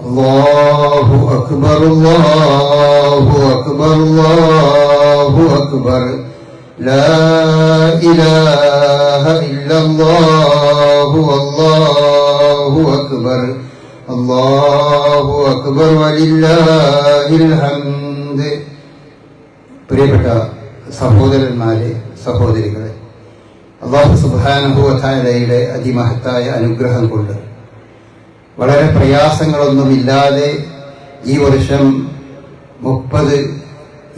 അല്ലാഹു അക്ബർ അല്ലാഹു അക്ബർ അല്ലാഹു അക്ബർ ലാ ഇലാഹ ഇല്ലല്ലാഹു അല്ലാഹു അക്ബർ അല്ലാഹു അക്ബർ വലില്ലാഹിൽ ഹംദ്. പ്രിയപ്പെട്ട സഹോദരന്മാരെ, സഹോദരികളെ, അല്ലാഹു സുബ്ഹാനഹു വ തആലയുടെ അതിമഹത്തായ അനുഗ്രഹം കൊണ്ട് വളരെ പ്രയാസങ്ങളൊന്നുമില്ലാതെ ഈ വർഷം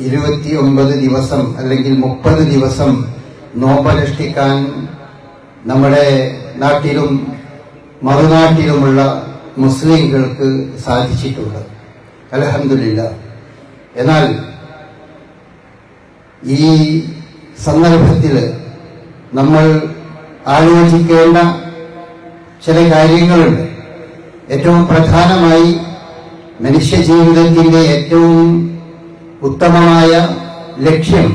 29 ദിവസം അല്ലെങ്കിൽ 30 ദിവസം നോമ്പനുഷ്ഠിക്കാൻ നമ്മുടെ നാട്ടിലും മറുനാട്ടിലുമുള്ള മുസ്ലിങ്ങൾക്ക് സാധിച്ചിട്ടുണ്ട്. അൽഹംദുലില്ലാഹ്. എന്നാൽ ഈ സന്ദർഭത്തിൽ നമ്മൾ ആലോചിക്കേണ്ട ചില കാര്യങ്ങളുണ്ട്. ഏറ്റവും പ്രധാനമായി മനുഷ്യ ജീവിതത്തിന്റെ ഏറ്റവും ഉത്തമമായ ലക്ഷ്യം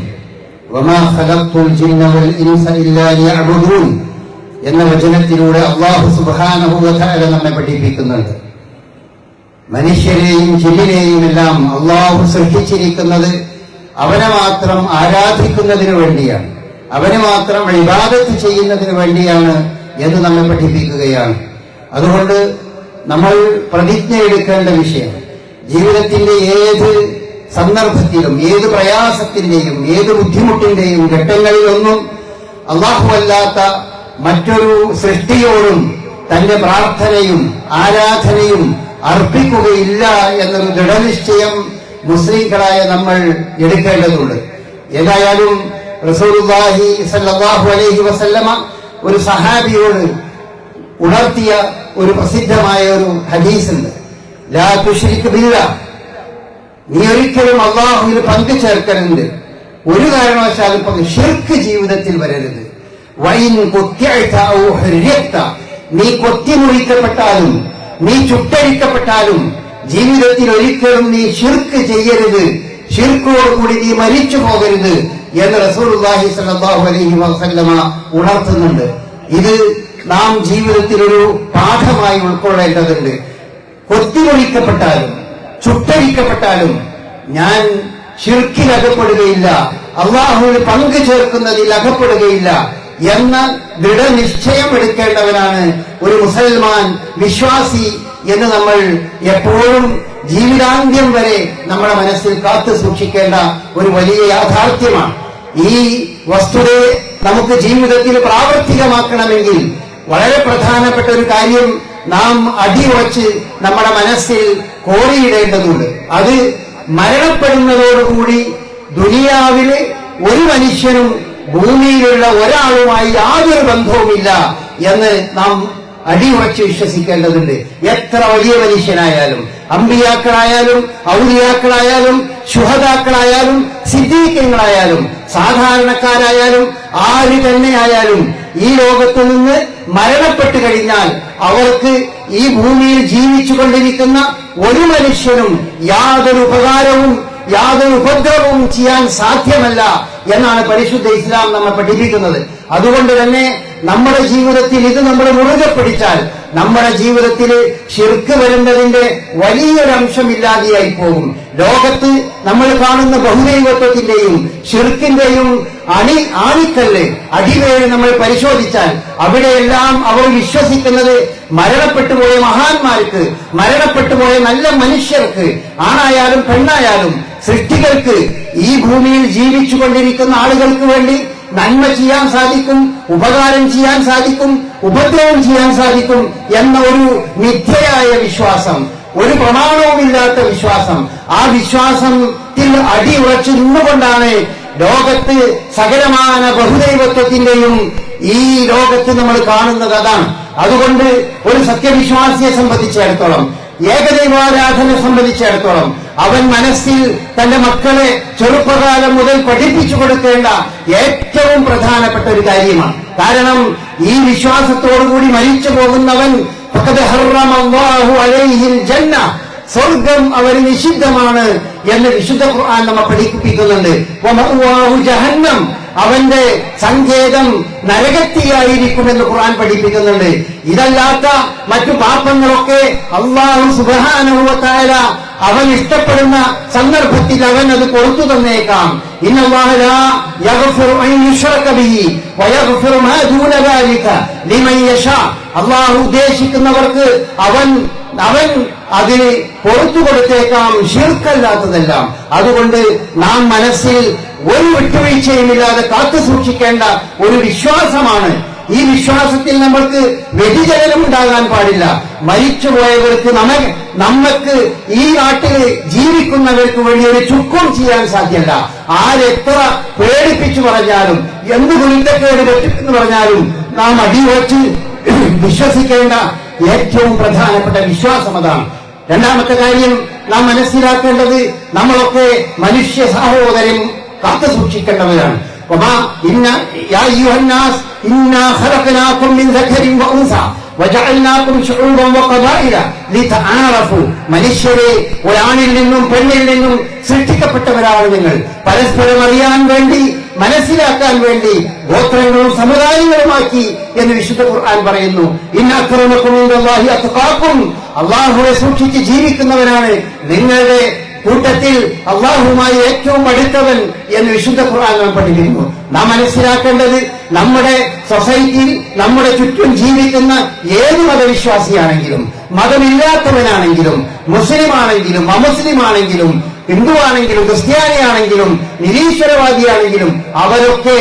വമാ ഖലഖ്തുൽ ജിന്ന വൽ ഇൻസ ഇല്ലാ ലിയഅ്ബുദൂൻ എന്ന വചനത്തിലൂടെ അല്ലാഹു സുബ്ഹാനഹു വ തആല നമ്മെ പഠിപ്പിക്കുന്നുണ്ട്. മനുഷ്യരെയും ജിന്നിനെയും എല്ലാം അല്ലാഹു സൃഷ്ടിച്ചിരിക്കുന്നത് അവനെ മാത്രം ആരാധിക്കുന്നതിന് വേണ്ടിയാണ്, അവനെ മാത്രം ഇബാദത്ത് ചെയ്യുന്നതിന് വേണ്ടിയാണ് എന്ന് നമ്മെ പഠിപ്പിക്കുകയാണ്. അതുകൊണ്ട് നമ്മൾ പ്രതിജ്ഞ എടുക്കേണ്ട വിഷയം, ജീവിതത്തിന്റെ ഏത് സന്ദർഭത്തിലും ഏത് പ്രയാസത്തിന്റെയും ഏത് ബുദ്ധിമുട്ടിന്റെയും ഘട്ടങ്ങളിലൊന്നും അല്ലാഹു അല്ലാത്ത മറ്റൊരു സൃഷ്ടിയോടും തന്റെ പ്രാർത്ഥനയും ആരാധനയും അർപ്പിക്കുകയില്ല എന്നൊരു ദൃഢനിശ്ചയം മുസ്ലിങ്ങളായ നമ്മൾ എടുക്കേണ്ടതുണ്ട്. ഏതായാലും റസൂലുള്ളാഹി സ്വല്ലല്ലാഹു അലൈഹി വസല്ലമ ഒരു സഹാബിയോട് ഉണർത്തിയ ഒരു പ്രസിദ്ധമായ ഒരു ഹദീസുണ്ട്. ലാ തുശ്രിക് ബില്ലാഹ്, നീ ഒരിക്കലും അല്ലാഹുവിൽ പങ്കു ചേർക്കരുത്, ഒരു കാരണവശാലും ശിർക്ക് ജീവിതത്തിൽ വരരുത്. വൈൻ കുത്തിഅത ഔ ഹുരിയത, നീ കൊത്തിമുറിക്കപ്പെട്ടാലും നീ ചുട്ടരിക്കപ്പെട്ടാലും ജീവിതത്തിൽ ഒരിക്കലും നീ ശിർക്ക് ചെയ്യരുത്, ശിർക്കോടുകൂടി നീ മരിച്ചു പോകരുത് എന്ന് റസൂലുള്ളാഹി സ്വല്ലല്ലാഹു അലൈഹി വസല്ലമ ഉണർത്തുന്നുണ്ട്. ഇത് നാം ജീവിതത്തിൽ ഒരു പാഠമായി ഉൾക്കൊള്ളേണ്ടതുണ്ട്. കൊത്തിമൊഴിക്കപ്പെട്ടാലും ചുട്ടരിക്കപ്പെട്ടാലും ഞാൻ ശിർക്കിൽ അകപ്പെടുകയില്ല, അള്ളാഹുവിൽ പങ്കു ചേർക്കുന്നതിൽ അകപ്പെടുകയില്ല എന്ന ദൃഢനിശ്ചയം എടുക്കേണ്ടവനാണ് ഒരു മുസൽമാൻ, വിശ്വാസി എന്ന് നമ്മൾ എപ്പോഴും ജീവിതാന്ത്യം വരെ നമ്മുടെ മനസ്സിൽ കാത്തു സൂക്ഷിക്കേണ്ട ഒരു വലിയ യാഥാർത്ഥ്യമാണ്. ഈ വസ്തുതയെ നമുക്ക് ജീവിതത്തിൽ പ്രാവർത്തികമാക്കണമെങ്കിൽ വളരെ പ്രധാനപ്പെട്ട ഒരു കാര്യം നാം അടിയുറച്ച് നമ്മുടെ മനസ്സിൽ കോറിയിടേണ്ടതുണ്ട്. അത് മരണപ്പെടുന്നതോടുകൂടി ദുനിയാവിലെ ഒരു മനുഷ്യനും ഭൂമിയിലുള്ള ഒരാളുമായി യാതൊരു ബന്ധവുമില്ല എന്ന് നാം അടിയുറച്ച് വിശ്വസിക്കേണ്ടതുണ്ട്. എത്ര വലിയ മനുഷ്യനായാലും, അമ്പിയാക്കളായാലും ഔലിയാക്കളായാലും ശുഹദാക്കളായാലും സിദ്ദീഖീങ്ങളായാലും സാധാരണക്കാരായാലും ആര് തന്നെയായാലും ഈ ലോകത്തു നിന്ന് മരണപ്പെട്ടു കഴിഞ്ഞാൽ അവർക്ക് ഈ ഭൂമിയിൽ ജീവിച്ചു കൊണ്ടിരിക്കുന്ന ഒരു മനുഷ്യനും യാതൊരു ഉപകാരവും യാതൊരു ഉപദ്രവവും ചെയ്യാൻ സാധ്യമല്ല എന്നാണ് പരിശുദ്ധ ഇസ്ലാം നമ്മെ പഠിപ്പിക്കുന്നത്. അതുകൊണ്ട് തന്നെ നമ്മുടെ ജീവിതത്തിൽ ഇത് നമ്മൾ മുറുകെ പിടിച്ചാൽ നമ്മുടെ ജീവിതത്തിൽ ശിർക്ക് വരുന്നതിന്റെ വലിയൊരു അംശമില്ലാതെയായി പോകും. ലോകത്ത് നമ്മൾ കാണുന്ന ബഹുദൈവത്വത്തിന്റെയും ശിർക്കിന്റെയും ആണിക്കല്ല് അടിവേര് നമ്മൾ പരിശോധിച്ചാൽ അവിടെയെല്ലാം അവർ വിശ്വസിക്കുന്നത് മരണപ്പെട്ടുപോയ മഹാന്മാർക്ക്, മരണപ്പെട്ടുപോയ നല്ല മനുഷ്യർക്ക്, ആണായാലും പെണ്ണായാലും സൃഷ്ടികൾക്ക്, ഈ ഭൂമിയിൽ ജീവിച്ചു കൊണ്ടിരിക്കുന്ന ആളുകൾക്ക് വേണ്ടി നന്മ ചെയ്യാൻ സാധിക്കും, ഉപകാരം ചെയ്യാൻ സാധിക്കും, ഉപദ്രവം ചെയ്യാൻ സാധിക്കും എന്ന ഒരു മിഥ്യയായ വിശ്വാസം, ഒരു പ്രമാണവുമില്ലാത്ത വിശ്വാസം, ആ വിശ്വാസത്തിൽ അടിയുറച്ചു നിന്നുകൊണ്ടാണ് ലോകത്ത് സകലമാന ബഹുദൈവത്വത്തിന്റെയും ഈ ലോകത്ത് നമ്മൾ കാണുന്നത്. അതാണ്. അതുകൊണ്ട് ഒരു സത്യവിശ്വാസിയെ സംബന്ധിച്ചിടത്തോളം, ഏകദൈവാരാധന സംബന്ധിച്ചിടത്തോളം അവൻ മനസ്സിൽ തന്റെ മക്കളെ ചെറുപ്പകാലം മുതൽ പഠിപ്പിച്ചു കൊടുക്കേണ്ട ഏറ്റവും പ്രധാനപ്പെട്ട ഒരു കാര്യമാണ്. കാരണം ഈ വിശ്വാസത്തോടുകൂടി മരിച്ചു പോകുന്നവൻ ഫഖദ് ഹറമ അല്ലാഹു അലൈഹിൽ ജന്ന, സ്വർഗം അവന് നിഷിദ്ധമാണ് എന്ന് വിശുദ്ധ ഖുർആൻ നമ്മെ പഠിപ്പിക്കുന്നുണ്ട്. വമഅവാഹു ജഹന്നം, അവന്റെ സങ്കേതം നരകത്തിയായിരിക്കുമെന്ന് ഖുർആൻ പഠിപ്പിക്കുന്നുണ്ട്. ഇതല്ലാത്ത മറ്റു പാപങ്ങളൊക്കെ അല്ലാഹു സുബ്ഹാനഹു വ തആല അവൻ ഇഷ്ടപ്പെടുന്ന സന്ദർഭത്തിൽ അവൻ അത് കൊടുത്തു തന്നേക്കാം. ഇന്നല്ലാഹു ലാ യഗ്ഫിറു അൻ യുശ്റക ബിഹി വയഗ്ഫിറു മാ ദൂന ദാലിക ലിമൻ യശാ. അല്ലാഹു ഉദ്ദേശിക്കുന്നവർക്ക് അവൻ അതിന് പുറത്തു കൊടുത്തേക്കാം, ശിർക്കല്ലാത്തതെല്ലാം. അതുകൊണ്ട് നാം മനസ്സിൽ ഒരു വിട്ടുവീഴ്ചയുമില്ലാതെ കാത്തു സൂക്ഷിക്കേണ്ട ഒരു വിശ്വാസമാണ്. ഈ വിശ്വാസത്തിൽ നമ്മൾക്ക് വ്യതിചലനം ഉണ്ടാകാൻ പാടില്ല. മരിച്ചുപോയവർക്ക് നമുക്ക് ഈ നാട്ടിൽ ജീവിക്കുന്നവർക്ക് വേണ്ടി ഒരു ചുക്കും ചെയ്യാൻ സാധ്യമല്ല. ആരെത്ര പേടിപ്പിച്ചു പറഞ്ഞാലും എന്ത് കുരുത്തക്കേട് പറ്റുമെന്ന് പറഞ്ഞാലും നാം അടിവച്ച് വിശ്വസിക്കേണ്ട ഏറ്റവും പ്രധാനപ്പെട്ട വിശ്വാസം അതാണ്. രണ്ടാമത്തെ കാര്യം നാം മനസ്സിലാക്കേണ്ടത്, നമ്മളൊക്കെ മനുഷ്യ സഹോദരൻ കാത്തു സൂക്ഷിക്കേണ്ടവരാണ്. മനുഷ്യരെ ഒരാണിൽ നിന്നും പെണ്ണിൽ നിന്നും സൃഷ്ടിക്കപ്പെട്ടവരാണ് നിങ്ങൾ. പരസ്പരം അറിയാൻ വേണ്ടി, മനസ്സിലാക്കാൻ വേണ്ടി ഗോത്രങ്ങളും സമുദായങ്ങളുമാക്കി എന്ന് വിശുദ്ധ ഖുർആൻ പറയുന്നു. ഇന്ന അക്രമക്കും ഇൻദല്ലാഹി അത്ഖാക്കും. അല്ലാഹുവെ സൂക്ഷിച്ച് ജീവിക്കുന്നവരാണ് നിങ്ങളുടെ കൂട്ടത്തിൽ അല്ലാഹുവുമായി ഏറ്റവും അടുത്തവൻ എന്ന് വിശുദ്ധ ഖുർആൻ പഠിപ്പിക്കുന്നു. നാം മനസ്സിലാക്കേണ്ടത്, നമ്മുടെ സൊസൈറ്റിയിൽ നമ്മുടെ ചുറ്റും ജീവിക്കുന്ന ഏത് മതവിശ്വാസിയാണെങ്കിലും, മതമില്ലാത്തവനാണെങ്കിലും, മുസ്ലിം ആണെങ്കിലും അമുസ്ലിം ആണെങ്കിലും, ഹിന്ദുവാണെങ്കിലും ക്രിസ്ത്യാനിയാണെങ്കിലും നിരീശ്വരവാദിയാണെങ്കിലും അവരൊക്കെ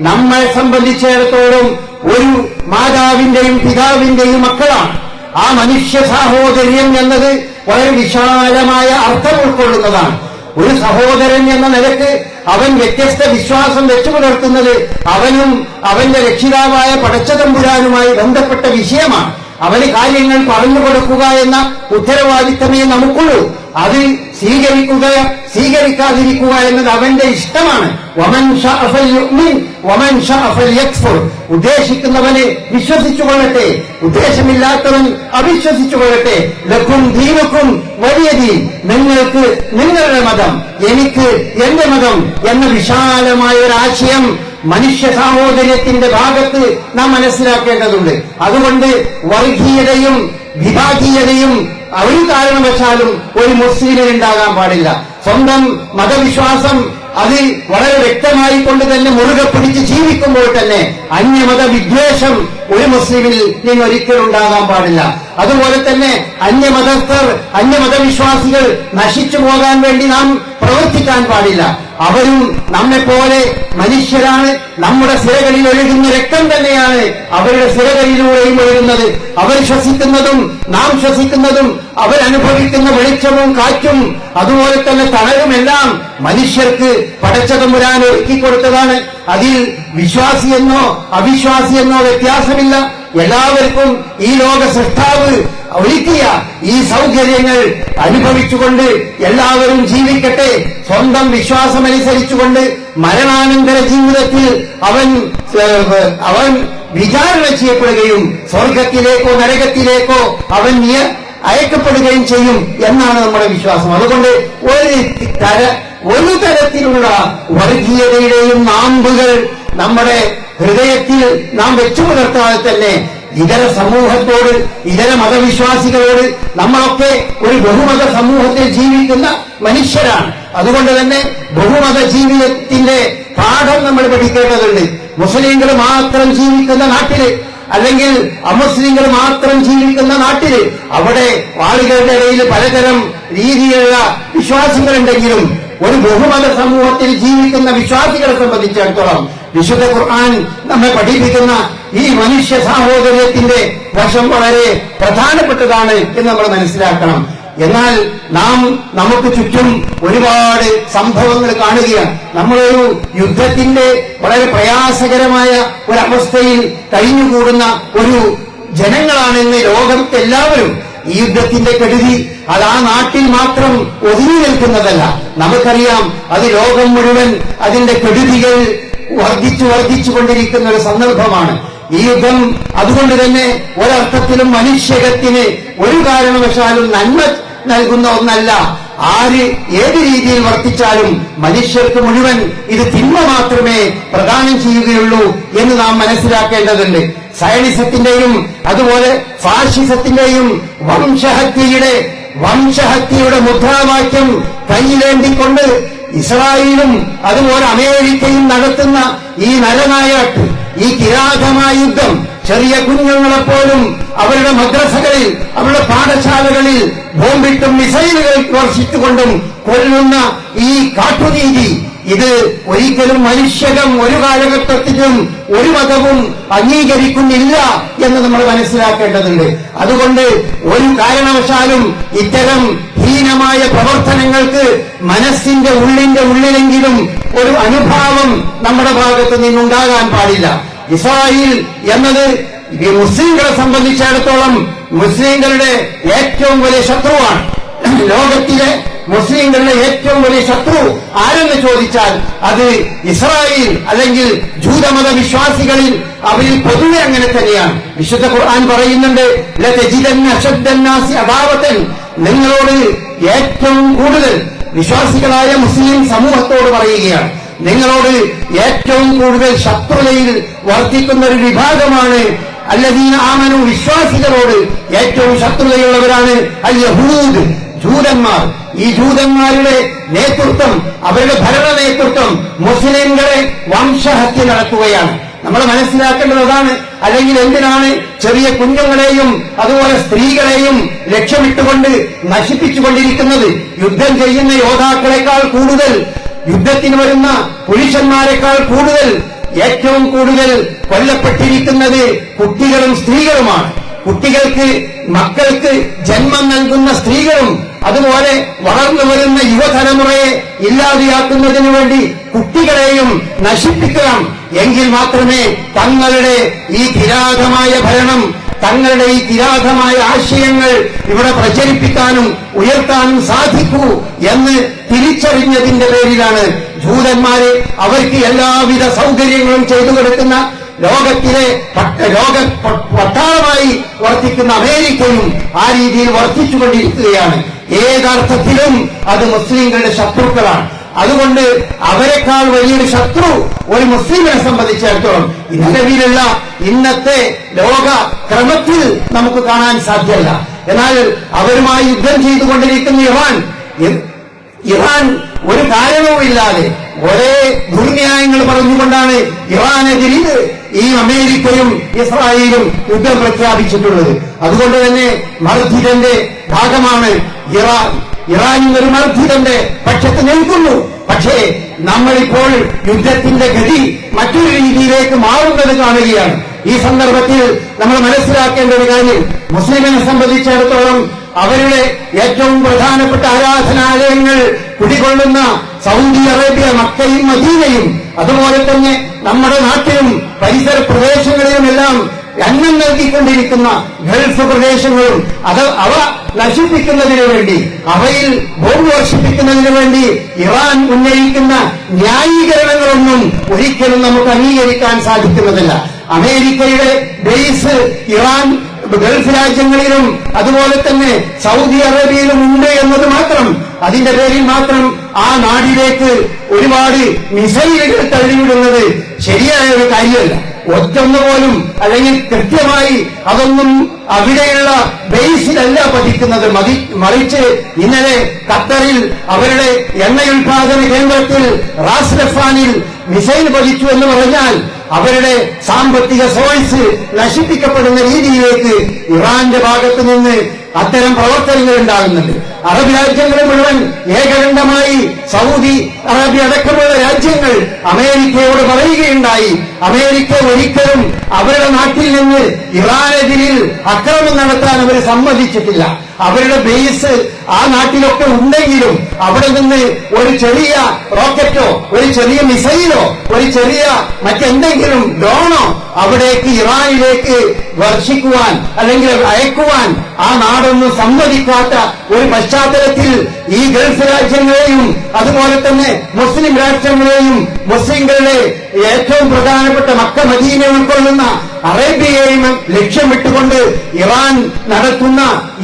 നമ്മളെ സംബന്ധിച്ചിടത്തോളം ഒരു മാതാവിന്റെയും പിതാവിന്റെയും മക്കളാണ്. ആ മനുഷ്യ സാഹോദര്യം എന്നത് വളരെ വിശാലമായ അർത്ഥം ഉൾക്കൊള്ളുന്നതാണ്. ഒരു സഹോദരൻ എന്ന നിലക്ക് അവൻ വ്യത്യസ്ത വിശ്വാസം വെച്ചു പുലർത്തുന്നത് അവനും അവന്റെ രക്ഷിതാവായ പടച്ചതമ്പുരാനുമായി ബന്ധപ്പെട്ട വിഷയമാണ്. അവന് കാര്യങ്ങൾ പറഞ്ഞു കൊടുക്കുക എന്ന ഉത്തരവാദിത്തമേ നമുക്കുള്ളൂ. അത് സ്വീകരിക്കുക സ്വീകരിക്കാതിരിക്കുക എന്നത് അവന്റെ ഇഷ്ടമാണ്. വമൻ ശഅ ഫൽയുമിൻ വമൻ ശഅ ഫൽയക്ഫുർ. ഉദ്ദേശിക്കുന്നവനെ വിശ്വസിച്ചുകൊള്ളട്ടെ, ഉദ്ദേശമില്ലാത്തവൻ അവിശ്വസിച്ചുകൊള്ളട്ടെ. ലക്കും ദീനുക്കും വലിയ ദീൻ. നിങ്ങൾക്ക് നിങ്ങളുടെ മതം, എനിക്ക് എന്റെ മതം എന്ന വിശാലമായ ഒരു ആശയം മനുഷ്യ സാഹോദര്യത്തിന്റെ ഭാഗത്ത് നാം മനസ്സിലാക്കേണ്ടതുണ്ട്. അതുകൊണ്ട് വർഗീയതയും വിഭാഗീയതയും ഒരു കാരണവശാലും ഒരു മുസ്ലിമിന് ഉണ്ടാകാൻ പാടില്ല. സ്വന്തം മതവിശ്വാസം അത് വളരെ വ്യക്തമായി കൊണ്ട് തന്നെ മുറുകെ പിടിച്ച് ജീവിക്കുമ്പോൾ തന്നെ അന്യമത വിദ്വേഷം ഒരു മുസ്ലിമിൽ നിന്ന് ഒരിക്കലും ഉണ്ടാകാൻ പാടില്ല. അതുപോലെ തന്നെ അന്യമതസ്ഥർ, അന്യമതവിശ്വാസികൾ നശിച്ചു പോകാൻ വേണ്ടി നാം പ്രവർത്തിക്കാൻ പാടില്ല. അവരും നമ്മെപ്പോലെ മനുഷ്യരാണ്. നമ്മുടെ സിരകളിൽ ഒഴുകുന്ന രക്തം തന്നെയാണ് അവരുടെ സിരകളിലൂടെയും ഒഴുകുന്നത്. അവർ ശ്വസിക്കുന്നതും നാം ശ്വസിക്കുന്നതും അവരനുഭവിക്കുന്ന വെളിച്ചവും കാറ്റും അതുപോലെ തന്നെ തണലുമെല്ലാം മനുഷ്യർക്ക് പടച്ചതമ്പുരാൻ ഒരുക്കിക്കൊടുത്തതാണ്. അതിൽ വിശ്വാസിയെന്നോ അവിശ്വാസിയെന്നോ വ്യത്യാസമില്ല. എല്ലാവർക്കും ഈ ലോക സൃഷ്ടാവ് ഒരുക്കിയ ഈ സൗകര്യങ്ങൾ അനുഭവിച്ചുകൊണ്ട് എല്ലാവരും ജീവിക്കട്ടെ. സ്വന്തം വിശ്വാസമനുസരിച്ചുകൊണ്ട് മരണാനന്തര ജീവിതത്തിൽ അവൻ വിചാരണ ചെയ്യപ്പെടുകയും സ്വർഗത്തിലേക്കോ നരകത്തിലേക്കോ അവൻ അയക്കപ്പെടുകയും ചെയ്യും എന്നാണ് നമ്മുടെ വിശ്വാസം. അതുകൊണ്ട് ഒരു തരത്തിലുള്ള വർഗീയതയുടെയും നാമ്പുകൾ നമ്മുടെ ഹൃദയത്തിൽ നാം വെച്ചു പുലർത്താതെ തന്നെ ഇതര സമൂഹത്തോട്, ഇതര മതവിശ്വാസികളോട്, നമ്മളൊക്കെ ഒരു ബഹുമത സമൂഹത്തിൽ ജീവിക്കുന്ന മനുഷ്യരാണ്. അതുകൊണ്ട് തന്നെ ബഹുമത ജീവിതത്തിന്റെ പാഠം നമ്മൾ പഠിക്കേണ്ടതുണ്ട്. മുസ്ലിങ്ങൾ മാത്രം ജീവിക്കുന്ന നാട്ടില്, അല്ലെങ്കിൽ അമുസ്ലിങ്ങൾ മാത്രം ജീവിക്കുന്ന നാട്ടില്, അവിടെ ആളുകളുടെ ഇടയിൽ പലതരം രീതിയിലുള്ള വിശ്വാസങ്ങളുണ്ടെങ്കിലും ഒരു ബഹുമത സമൂഹത്തിൽ ജീവിക്കുന്ന വിശ്വാസികളെ സംബന്ധിച്ചിടത്തോളം വിശുദ്ധ ഖുർആൻ നമ്മെ പഠിപ്പിക്കുന്ന ഈ മനുഷ്യ സാഹോദര്യത്തിന്റെ വശം വളരെ പ്രധാനപ്പെട്ടതാണ് എന്ന് നമ്മൾ മനസ്സിലാക്കണം. എന്നാൽ നമുക്ക് ചുറ്റും ഒരുപാട് സംഭവങ്ങൾ കാണുകയാണ്. നമ്മളൊരു യുദ്ധത്തിന്റെ വളരെ പ്രയാസകരമായ ഒരവസ്ഥയിൽ കഴിഞ്ഞുകൂടുന്ന ഒരു ജനങ്ങളാണെന്ന് ലോകത്തെ എല്ലാവരും. ഈ യുദ്ധത്തിന്റെ കെടുതി അത് ആ നാട്ടിൽ മാത്രം ഒതുങ്ങി നിൽക്കുന്നതല്ല. നമുക്കറിയാം, അത് ലോകം മുഴുവൻ അതിന്റെ കെടുതികൾ വർദ്ധിച്ചുകൊണ്ടിരിക്കുന്ന ഒരു സന്ദർഭമാണ് ഈ യുദ്ധം. അതുകൊണ്ട് തന്നെ ഒരർത്ഥത്തിലും മനുഷ്യകത്തിന് ഒരു കാരണവശാലും നന്മ നൽകുന്ന ഒന്നല്ല. ആര് ഏത് രീതിയിൽ വർത്തിച്ചാലും മനുഷ്യർക്ക് മുഴുവൻ ഇത് തിന്മ മാത്രമേ പ്രദാനം ചെയ്യുകയുള്ളൂ എന്ന് നാം മനസ്സിലാക്കേണ്ടതുണ്ട്. സയനിസത്തിന്റെയും അതുപോലെ ഫാഷിസത്തിന്റെയും വംശഹത്യയുടെ മുദ്രാവാക്യം കയ്യിലേന്തിക്കൊണ്ട് ഇസ്രായേലും അതുപോലെ അമേരിക്കയും നടത്തുന്ന ഈ നരനായാട്ട്, ഈ കിരാതമായ യുദ്ധം ചെറിയ കുഞ്ഞുങ്ങളെപ്പോലും അവരുടെ മദ്രസകളിൽ, അവരുടെ പാഠശാലകളിൽ ബോംബിട്ടും മിസൈലുകൾ വർഷിച്ചുകൊണ്ടും കൊല്ലുന്ന ഈ കാട്ടുനീതി, ഇത് ഒരിക്കലും മനുഷ്യകം ഒരു കാലഘട്ടത്തിലും ഒരു മതവും അംഗീകരിക്കുന്നില്ല എന്ന് നമ്മൾ മനസ്സിലാക്കേണ്ടതുണ്ട്. അതുകൊണ്ട് ഒരു കാരണവശാലും ഇത്തരം ഹീനമായ പ്രവർത്തനങ്ങൾക്ക് മനസ്സിന്റെ ഉള്ളിലെങ്കിലും ഒരു അനുഭാവം നമ്മുടെ ഭാഗത്ത് നിന്നുണ്ടാകാൻ പാടില്ല. ഇസ്രായേൽ എന്നത് മുസ്ലിങ്ങളെ സംബന്ധിച്ചിടത്തോളം മുസ്ലിങ്ങളുടെ ഏറ്റവും വലിയ ശത്രുവാണ്. ലോകത്തിലെ മുസ്ലിങ്ങളുടെ ഏറ്റവും വലിയ ശത്രു ആരെന്ന് ചോദിച്ചാൽ അത് ഇസ്രായേൽ അല്ലെങ്കിൽ ജൂതമത വിശ്വാസികളിൽ അവരിൽ പൊതുവെ അങ്ങനെ തന്നെയാണ്. വിശുദ്ധ ഖുർആൻ പറയുന്നുണ്ട്, ലതജിദന്ന അശദ്ദന്നാസി അദാവതൻ, നിങ്ങളോട് ഏറ്റവും കൂടുതൽ വിശ്വാസികളായ മുസ്ലിം സമൂഹത്തോട് പറയുകയാണ്, നിങ്ങളോട് ഏറ്റവും കൂടുതൽ ശത്രുതയിൽ വർത്തിക്കുന്ന ഒരു വിഭാഗമാണ് അല്ലദീന ആമനു, വിശ്വാസികളോട് ഏറ്റവും ശത്രുതയുള്ളവരാണ് അൽ യഹൂദ്, ജൂതന്മാർ. ഈ ജൂതന്മാരുടെ നേതൃത്വം, അവരുടെ ഭരണ നേതൃത്വം മുസ്ലിംകളെ വംശഹത്യ നടത്തുകയാണ്. നമ്മൾ മനസ്സിലാക്കേണ്ടത് അതാണ്. അല്ലെങ്കിൽ എന്തിനാണ് ചെറിയ കുഞ്ഞുങ്ങളെയും അതുപോലെ സ്ത്രീകളെയും ലക്ഷ്യമിട്ടുകൊണ്ട് നശിപ്പിച്ചുകൊണ്ടിരിക്കുന്നത്? യുദ്ധം ചെയ്യുന്ന യോദ്ധാക്കളെക്കാൾ കൂടുതൽ, യുദ്ധത്തിന് വരുന്ന പുരുഷന്മാരെക്കാൾ കൂടുതൽ, ഏറ്റവും കൂടുതൽ കൊല്ലപ്പെട്ടിരിക്കുന്നത് കുട്ടികളും സ്ത്രീകളുമാണ്. കുട്ടികൾക്ക്, മക്കൾക്ക് ജന്മം നൽകുന്ന സ്ത്രീകളും അതുപോലെ വളർന്നു വരുന്ന യുവതലമുറയെ ഇല്ലാതെയാക്കുന്നതിനു വേണ്ടി കുട്ടികളെയും നശിപ്പിക്കണം. എങ്കിൽ മാത്രമേ തങ്ങളുടെ ഈ കിരാതമായ ഭരണം, തങ്ങളുടെ ഈ കിരാതമായ ആശയങ്ങൾ ഇവിടെ പ്രചരിപ്പിക്കാനും ഉയർത്താനും സാധിക്കൂ എന്ന് തിരിച്ചറിഞ്ഞതിന്റെ പേരിലാണ് ജൂതന്മാരെ അവർക്ക് എല്ലാവിധ സൗകര്യങ്ങളും ചെയ്തു കൊടുക്കുന്ന ലോകത്തിലെ പട്ടാളമായി വർത്തിക്കുന്ന അമേരിക്കയും ആ രീതിയിൽ വർത്തിച്ചുകൊണ്ടിരിക്കുകയാണ്. ഏതർത്ഥത്തിലും അത് മുസ്ലിങ്ങളുടെ ശത്രുക്കളാണ്. അതുകൊണ്ട് അവരെക്കാൾ വലിയൊരു ശത്രു ഒരു മുസ്ലിമിനെ സംബന്ധിച്ചിടത്തോളം നിലവിലുള്ള ഇന്നത്തെ ലോക ക്രമത്തിൽ നമുക്ക് കാണാൻ സാധ്യമല്ല. എന്നാൽ അവരുമായി യുദ്ധം ചെയ്തുകൊണ്ടിരിക്കുന്ന ഇറാൻ ഒരു കാരണവുമില്ലാതെ ഒരേ ദുർന്യായങ്ങൾ പറഞ്ഞുകൊണ്ടാണ് ഇറാനെതിരിൽ ഈ അമേരിക്കയും ഇസ്രായേലും യുദ്ധം പ്രഖ്യാപിച്ചിട്ടുള്ളത്. അതുകൊണ്ട് തന്നെ മർദ്ദിതന്റെ ഭാഗമാണ് ഇറാൻ. ഇറാനും ഒരു മർദ്ദിതന്റെ പക്ഷത്ത് നിൽക്കുന്നു. പക്ഷേ നമ്മളിപ്പോൾ യുദ്ധത്തിന്റെ ഗതി മറ്റൊരു രീതിയിലേക്ക് മാറുന്നത് കാണുകയാണ്. ഈ സന്ദർഭത്തിൽ നമ്മൾ മനസ്സിലാക്കേണ്ട ഒരു കാര്യം, മുസ്ലിമിനെ സംബന്ധിച്ചിടത്തോളം അവരുടെ ഏറ്റവും പ്രധാനപ്പെട്ട ആരാധനാലയങ്ങൾ കുടികൊള്ളുന്ന സൗദി അറേബ്യ, മക്കയും മദീനയും അതുപോലെ തന്നെ നമ്മുടെ നാട്ടിലും പരിസര പ്രദേശങ്ങളിലുമെല്ലാം അന്നം നൽകിക്കൊണ്ടിരിക്കുന്ന ഗൾഫ് പ്രദേശങ്ങളും അവ നശിപ്പിക്കുന്നതിനു വേണ്ടി, അവയിൽ ബോംബ് വർഷിപ്പിക്കുന്നതിനു വേണ്ടി ഇറാൻ ഉന്നയിക്കുന്ന ന്യായീകരണങ്ങളൊന്നും ഒരിക്കലും നമുക്ക് അംഗീകരിക്കാൻ സാധിക്കുന്നതല്ല. അമേരിക്കയുടെ ബേസ് ഇറാൻ ഗൾഫ് രാജ്യങ്ങളിലും അതുപോലെ തന്നെ സൗദി അറേബ്യയിലും ഉണ്ട് എന്നത് മാത്രം, അതിന്റെ പേരിൽ മാത്രം ആ നാടിലേക്ക് ഒരുപാട് മിസൈലുകൾ തള്ളിവിടുന്നത് ശരിയായ ഒരു കാര്യമല്ല. ഒറ്റൊന്നുപോലും അല്ലെങ്കിൽ കൃത്യമായി അതൊന്നും അവിടെയുള്ള ബേസിലല്ല പതിക്കുന്നത്. മറിച്ച് ഇന്നലെ ഖത്തറിൽ അവരുടെ എണ്ണയുൽപാദന കേന്ദ്രത്തിൽ റാസ് ലഫാനിൽ മിസൈൽ പതിച്ചു എന്ന് പറഞ്ഞാൽ അവരുടെ സാമ്പത്തിക സോഴ്സ് നശിപ്പിക്കപ്പെടുന്ന രീതിയിലേക്ക് ഇറാന്റെ ഭാഗത്ത് നിന്ന് അത്തരം പ്രവർത്തനങ്ങൾ ഉണ്ടാകുന്നുണ്ട്. അറബ് രാജ്യങ്ങൾ മുഴുവൻ ഏകകണ്ഠമായി സൗദി അറേബ്യ അടക്കമുള്ള രാജ്യങ്ങൾ അമേരിക്കയോട് പറയുകയുണ്ടായി, അമേരിക്ക ഒരിക്കലും അവരുടെ നാട്ടിൽ നിന്ന് ഇറാനെതിരിൽ അക്രമം നടത്താൻ അവർ സമ്മതിച്ചിട്ടില്ല. അവരുടെ ബേസ് ആ നാട്ടിലൊക്കെ ഉണ്ടെങ്കിലും അവിടെ നിന്ന് ഒരു ചെറിയ റോക്കറ്റോ ഒരു ചെറിയ മിസൈലോ ഒരു ചെറിയ മറ്റെന്തെങ്കിലും ഡ്രോണോ അവിടേക്ക് ഇറാനിലേക്ക് വർഷിക്കുവാൻ അല്ലെങ്കിൽ അയക്കുവാൻ ആ നാടൊന്നും സമ്മതിക്കാത്ത ഒരു പശ്ചാത്തലത്തിൽ ഈ ഗൾഫ് രാജ്യങ്ങളെയും അതുപോലെ തന്നെ മുസ്ലിം രാഷ്ട്രങ്ങളെയും മുസ്ലിങ്ങളുടെ ഏറ്റവും പ്രധാനപ്പെട്ട മക്ക മദീന ഉൾക്കൊള്ളുന്ന അറേബ്യയെയും ലക്ഷ്യമിട്ടുകൊണ്ട് ഇറാൻ നടത്തുന്ന